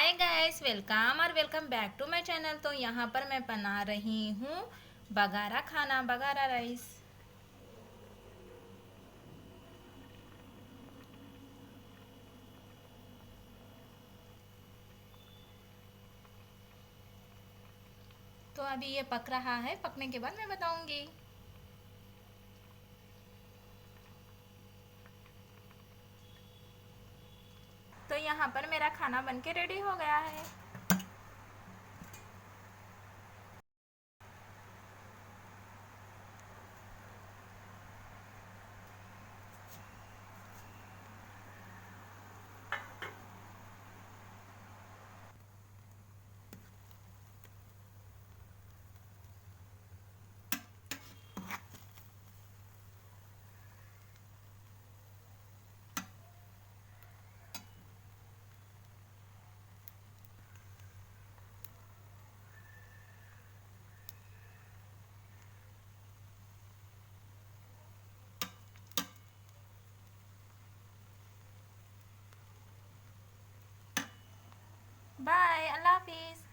हाय guys, welcome और welcome back to my channel. तो यहाँ पर मैं बना रही हूँ बगारा खाना, बगारा राइस। तो अभी ये पक रहा है, पकने के बाद मैं बताऊंगी। तो यहाँ पर मेरा खाना बनके रेडी हो गया है। बाय, अल्लाह हाफिज़।